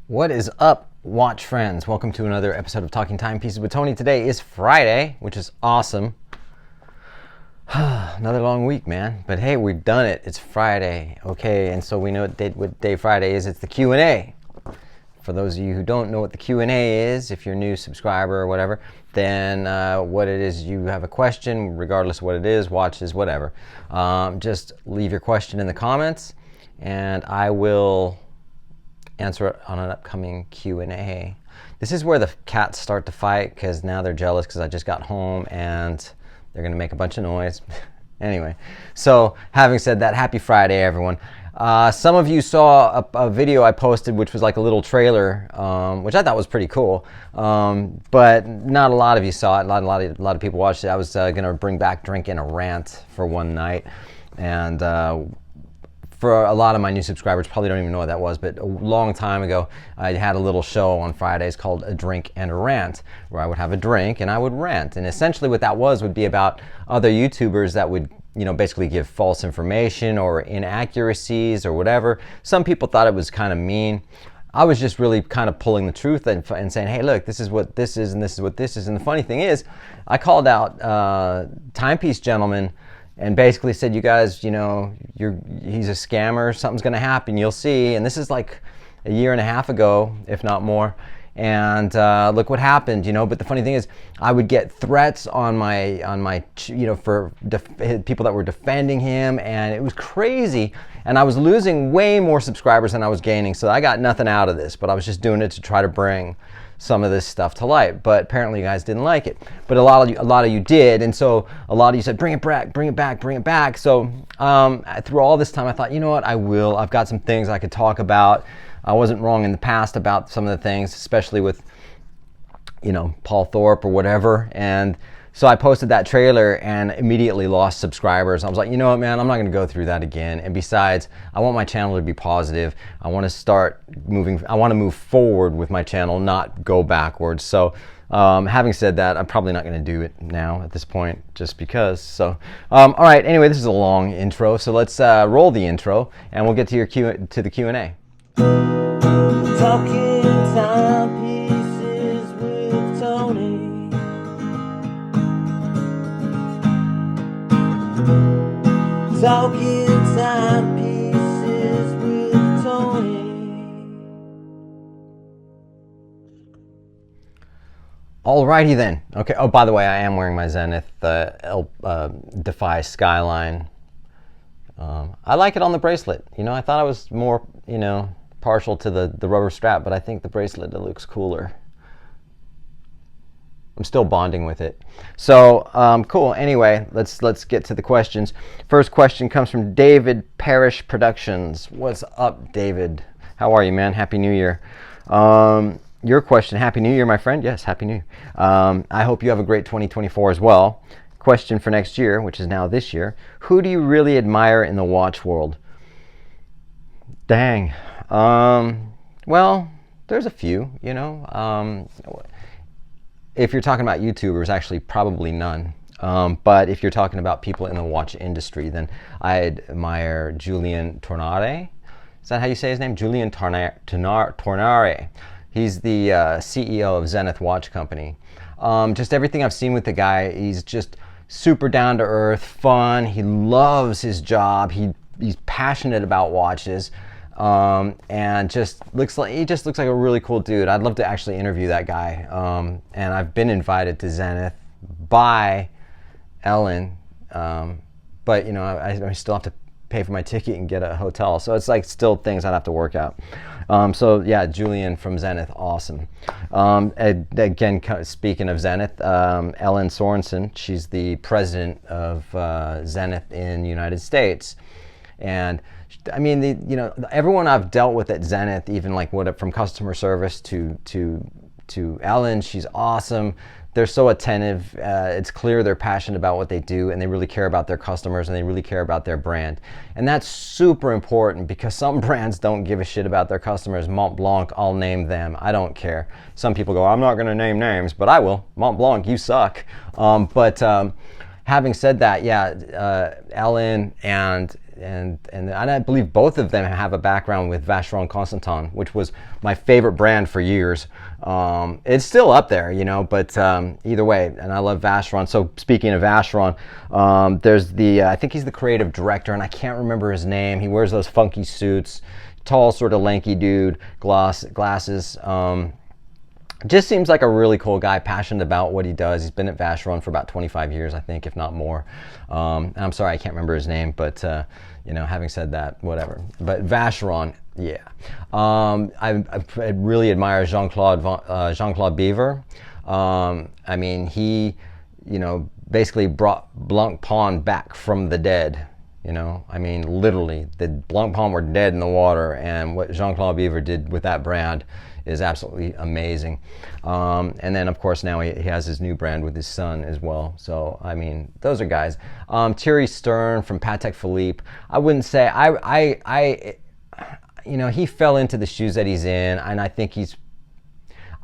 What is up, watch friends? Welcome to another episode of Talking Timepieces with Tony. Today is Friday, which is awesome. Another long week, man. But hey, we've done it. It's Friday. Okay, and so we know what day Friday is. It's the Q&A. For those of you who don't know what the Q&A is, if you're a new subscriber or whatever, then what it is, you have a question, regardless of what it is, watches, whatever. Just leave your question in the comments, and I will answer it on an upcoming Q&A. This is where the cats start to fight because now they're jealous because I just got home and they're going to make a bunch of noise. Anyway, so having said that, happy Friday, everyone. Some of you saw a video I posted, which was like a little trailer, which I thought was pretty cool, but not a lot of you saw it. A lot of people watched it. I was going to bring back Drink and a Rant for one night, and for a lot of my new subscribers, probably don't even know what that was, but a long time ago, I had a little show on Fridays called A Drink and a Rant, where I would have a drink and I would rant. And essentially what that would be about other YouTubers that would, basically give false information or inaccuracies or whatever. Some people thought it was kind of mean. I was just really kind of pulling the truth and saying, hey, look, this is what this is and this is what this is. And the funny thing is, I called out Timepiece Gentleman and basically said, you guys, he's a scammer, something's gonna happen, you'll see. And this is like a year and a half ago, if not more. And look what happened, But the funny thing is, I would get threats on my for people that were defending him, and it was crazy. And I was losing way more subscribers than I was gaining, so I got nothing out of this. But I was just doing it to try to bring some of this stuff to light, but apparently you guys didn't like it. But a lot of you did, and so a lot of you said, bring it back, bring it back, bring it back. So through all this time, I thought, you know what, I will. I've got some things I could talk about. I wasn't wrong in the past about some of the things, especially with, Paul Thorpe or whatever. And so I posted that trailer and immediately lost subscribers. I was like, you know what, man, I'm not going to go through that again. And besides, I want my channel to be positive. I want to start moving. I want to move forward with my channel, not go backwards. So having said that, I'm probably not going to do it now at this point, just because. So, all right. Anyway, this is a long intro, so let's roll the intro, and we'll get to the Q&A. Talking timepieces with Tony. Talking timepieces with Tony. Alrighty then. Okay. Oh, by the way, I am wearing my Zenith Defy Skyline. I like it on the bracelet. I thought I was more, partial to the rubber strap, but I think the bracelet, it looks cooler. I'm still bonding with it. So cool. Anyway, let's get to the questions. First question comes from David Parrish Productions. What's up, David? How are you, man? Happy New Year. Your question, Happy New Year, my friend. Yes, Happy New Year. I hope you have a great 2024 as well. Question for next year, which is now this year. Who do you really admire in the watch world? Dang. Well, there's a few, if you're talking about YouTubers, actually probably none. But if you're talking about people in the watch industry, then I admire Julian Tornare. Is that how you say his name? Julian Tornare. He's the CEO of Zenith Watch Company. Just everything I've seen with the guy, he's just super down to earth, fun. He loves his job. He's passionate about watches. And just looks like a really cool dude. I'd love to actually interview that guy. And I've been invited to Zenith by Ellen, but I still have to pay for my ticket and get a hotel. So it's like still things I'd have to work out. So yeah, Julian from Zenith, awesome. Again, speaking of Zenith, Ellen Sorensen, she's the president of Zenith in the United States, and I mean, everyone I've dealt with at Zenith, even like from customer service to Ellen, she's awesome. They're so attentive. It's clear they're passionate about what they do, and they really care about their customers, and they really care about their brand. And that's super important because some brands don't give a shit about their customers. Mont Blanc, I'll name them. I don't care. Some people go, I'm not going to name names, but I will. Mont Blanc, you suck. But having said that, yeah, Ellen and and I believe both of them have a background with Vacheron Constantin, which was my favorite brand for years. It's still up there, you know, but either way, and I love Vacheron. So speaking of Vacheron, there's I think he's the creative director, and I can't remember his name. He wears those funky suits, tall, sort of lanky dude, glasses. Just seems like a really cool guy, passionate about what he does. He's been at Vacheron for about 25 years, I think, if not more. And I'm sorry, I can't remember his name, but you know, having said that, whatever. But Vacheron, yeah. I really admire Jean-Claude Beaver. I mean, he, you know, basically brought Blancpain back from the dead. You know, I mean, literally, the Blancpain were dead in the water, and what Jean-Claude Beaver did with that brand is absolutely amazing. And then, of course, now he has his new brand with his son as well. So, I mean, those are guys. Thierry Stern from Patek Philippe. I wouldn't say, you know, he fell into the shoes that he's in, and I think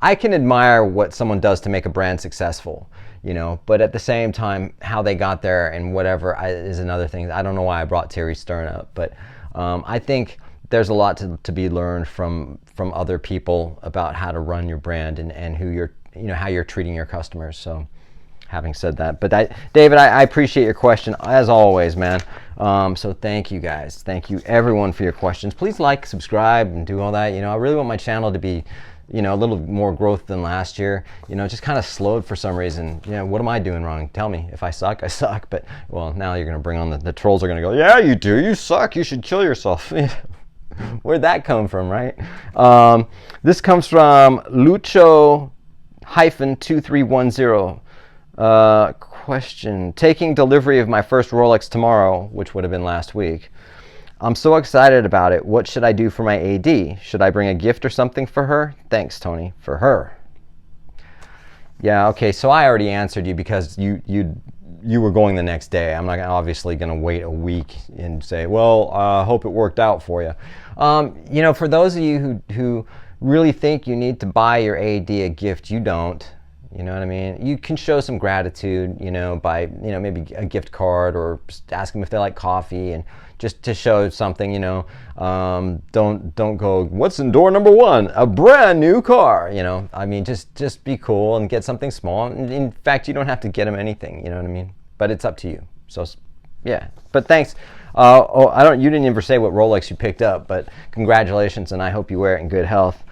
I can admire what someone does to make a brand successful, you know, but at the same time, how they got there and whatever is another thing. I don't know why I brought Thierry Stern up, but I think there's a lot to be learned from other people about how to run your brand and who you're, you know, how you're treating your customers. So having said that, but David, I appreciate your question as always, man. So thank you guys. Thank you everyone for your questions. Please like, subscribe, and do all that. You know, I really want my channel to be, you know, a little more growth than last year. You know, just kind of slowed for some reason. You know, what am I doing wrong? Tell me. If I suck, I suck. But, well, now you're going to bring on the trolls are going to go, yeah, you do. You suck. You should kill yourself. Where'd that come from, right? This comes from Lucho-2310. Question. Taking delivery of my first Rolex tomorrow, which would have been last week. I'm so excited about it. What should I do for my AD? Should I bring a gift or something for her? Thanks, Tony. For her. Yeah, okay, so I already answered you because you were going the next day. I'm not obviously going to wait a week and say, well, I hope it worked out for you. You know, for those of you who really think you need to buy your AD a gift, you don't. You know what I mean? You can show some gratitude, you know, by, you know, maybe a gift card or just ask them if they like coffee, and just to show something, you know. Don't go, what's in door number 1? A brand new car, you know. I mean, just be cool and get something small. In fact, you don't have to get them anything, you know what I mean? But it's up to you. So, yeah. But thanks. You didn't even say what Rolex you picked up, but congratulations, and I hope you wear it in good health.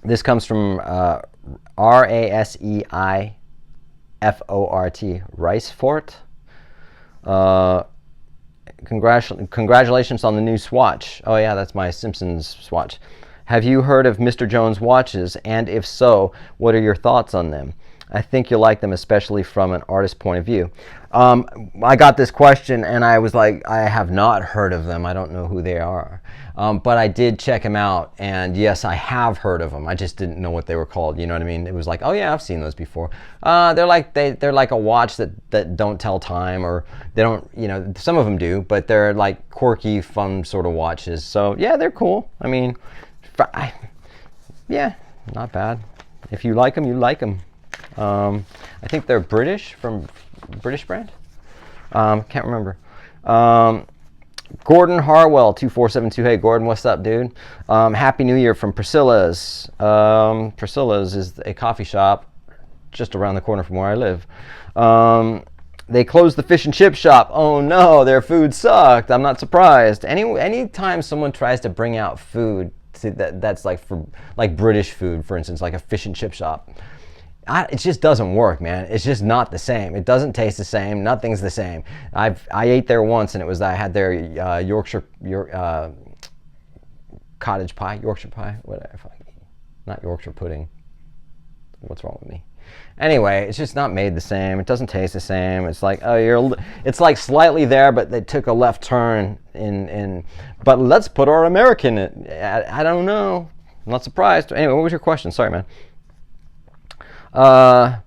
This comes from Raseifort, Ricefort. Congratulations on the new swatch. Oh yeah, that's my Simpsons swatch. Have you heard of Mr. Jones watches? And if so, what are your thoughts on them? I think you'll like them, especially from an artist point of view. I got this question and I was like, I have not heard of them. I don't know who they are. But I did check them out, and yes, I have heard of them. I just didn't know what they were called. You know what I mean? It was like, oh yeah, I've seen those before. They're like a watch that don't tell time, or they don't. You know, some of them do, but they're like quirky, fun sort of watches. So yeah, they're cool. I mean, yeah, not bad. If you like them, you like them. I think they're British, from British brand. Can't remember. Gordon Harwell 2472. Hey Gordon, what's up, dude? Happy New Year from Priscilla's. Priscilla's is a coffee shop just around the corner from where I live. They closed the fish and chip shop. Oh no, their food sucked. I'm not surprised. Anytime someone tries to bring out food that's like British food, for instance, like a fish and chip shop, it just doesn't work, man. It's just not the same. It doesn't taste the same. Nothing's the same. I ate there once, and I had their cottage pie, Yorkshire pie, whatever. Not Yorkshire pudding. What's wrong with me? Anyway, it's just not made the same. It doesn't taste the same. It's like, it's like slightly there, but they took a left turn but let's put our American in it. I don't know. I'm not surprised. Anyway, what was your question? Sorry, man. I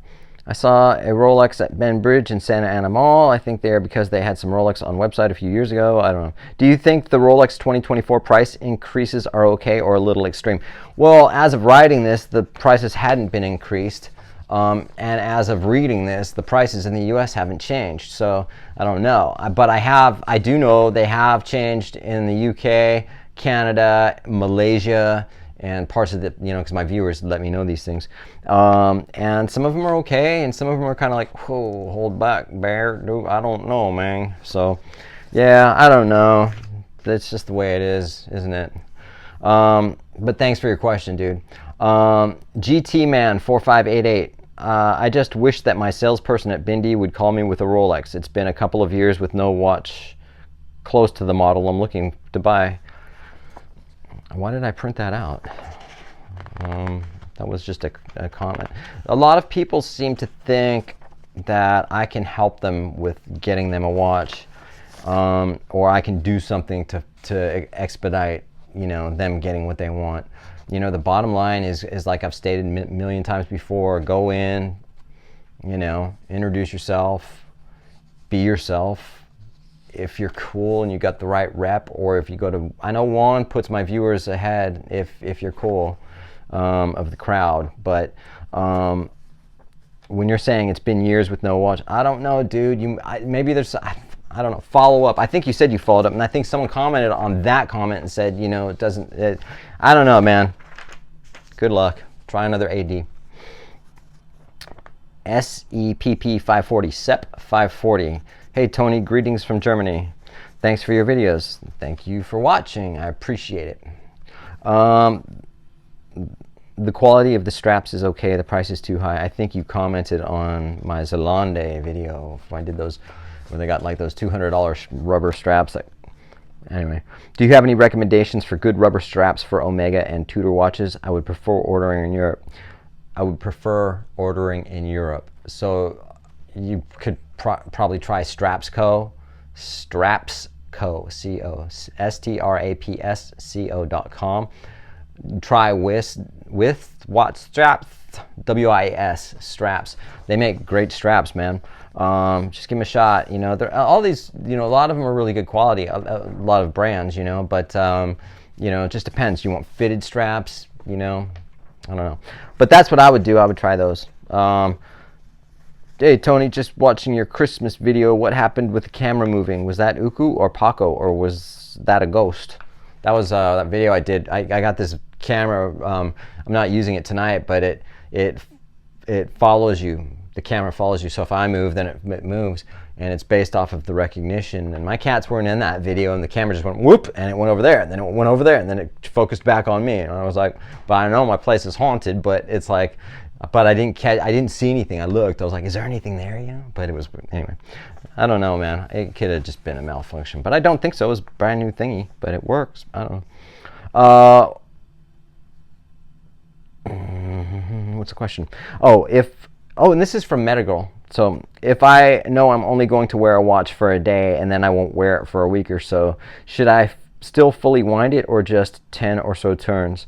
saw a Rolex at Ben Bridge in Santa Ana Mall. I think they're because they had some Rolex on website a few years ago. I don't know. Do you think the Rolex 2024 price increases are okay or a little extreme? Well, as of writing this, the prices hadn't been increased. And as of reading this, the prices in the US haven't changed. So I don't know. But I do know they have changed in the UK, Canada, Malaysia, and parts of the, because my viewers let me know these things. And some of them are okay, and some of them are kind of like, whoa, hold back, bear. Dude, I don't know, man. So, yeah, I don't know. That's just the way it is, isn't it? But thanks for your question, dude. GT Man 4588. I just wish that my salesperson at Bindi would call me with a Rolex. It's been a couple of years with no watch close to the model I'm looking to buy. Why did I print that out? That was just a comment. A lot of people seem to think that I can help them with getting them a watch, or I can do something to expedite, them getting what they want. The bottom line is like I've stated a million times before, go in, introduce yourself, be yourself. If you're cool and you got the right rep, or if you go to, I know Juan puts my viewers ahead if you're cool, of the crowd, but when you're saying it's been years with no watch, I don't know, dude, maybe there's, I don't know, follow up. I think you said you followed up, and I think someone commented on that comment and said, it doesn't, I don't know, man. Good luck. Try another AD. SEPP 540, SEP 540. Hey Tony, greetings from Germany. Thanks for your videos. Thank you for watching. I appreciate it. The quality of the straps is okay. The price is too high. I think you commented on my Zalande video. I did those where they got like those $200 rubber straps. Anyway, do you have any recommendations for good rubber straps for Omega and Tudor watches? I would prefer ordering in Europe. So you could probably try Straps Co. Straps Co. C-O. STRAPSCO.com. Try with what straps? WIS straps. They make great straps, man. Just give them a shot. All these, a lot of them are really good quality. A lot of brands, but it just depends. You want fitted straps, I don't know. But that's what I would do. I would try those. Hey Tony, just watching your Christmas video. What happened with the camera moving? Was that Uku or Paco, or was that a ghost? That was that video I did. I got this camera. I'm not using it tonight, but it follows you. The camera follows you. So if I move, then it moves, and it's based off of the recognition. And my cats weren't in that video, and the camera just went whoop, and it went over there, and then it went over there, and then it focused back on me. And I was like, but I know my place is haunted, but it's like. But I didn't see anything. I looked. I was like, is there anything there? But it was, anyway. I don't know, man. It could have just been a malfunction. But I don't think so. It was a brand new thingy. But it works. I don't know. What's the question? And this is from Metagirl. So if I know I'm only going to wear a watch for a day and then I won't wear it for a week or so, should I still fully wind it or just 10 or so turns?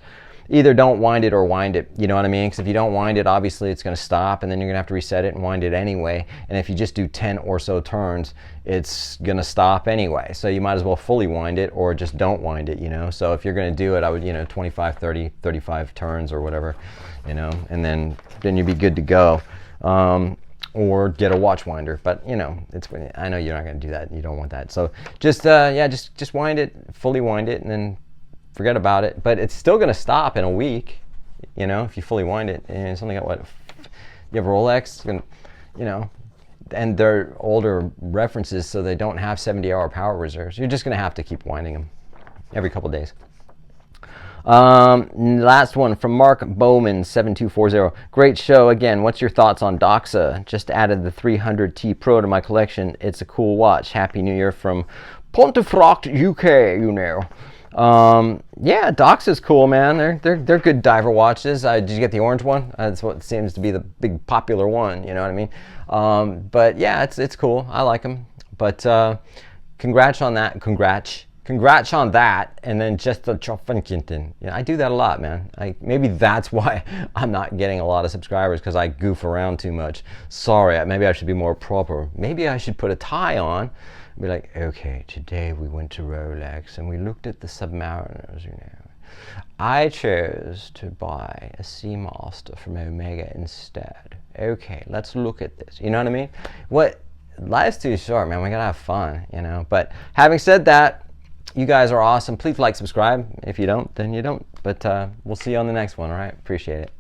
Either don't wind it or wind it, you know what I mean? Because if you don't wind it, obviously it's going to stop, and then you're going to have to reset it and wind it anyway. And if you just do 10 or so turns, it's going to stop anyway. So you might as well fully wind it or just don't wind it, So if you're going to do it, I would, 25, 30, 35 turns or whatever, and then you'd be good to go. Or get a watch winder, but I know you're not going to do that. You don't want that. So just wind it, fully wind it, and then forget about it. But it's still going to stop in a week, if you fully wind it. And it's only got you have Rolex, and they're older references, so they don't have 70-hour power reserves. You're just going to have to keep winding them every couple of days. Last one from Mark Bowman 7240. Great show again. What's your thoughts on Doxa? Just added the 300T Pro to my collection. It's a cool watch. Happy New Year from Pontefract, UK. Yeah, Doxa's cool, man. They're good diver watches. Did you get the orange one? That's what seems to be the big popular one. You know what I mean? But yeah, it's cool. I like them. But congrats on that. Congrats on that, and then just the Chofankinton. I do that a lot, man. Maybe that's why I'm not getting a lot of subscribers, because I goof around too much. Sorry, maybe I should be more proper. Maybe I should put a tie on and be like, okay, today we went to Rolex and we looked at the Submariners, I chose to buy a Seamaster from Omega instead. Okay, let's look at this. You know what I mean? Life's too short, man. We gotta have fun, you know. But having said that, you guys are awesome. Please like, subscribe. If you don't, then you don't. But we'll see you on the next one, all right? Appreciate it.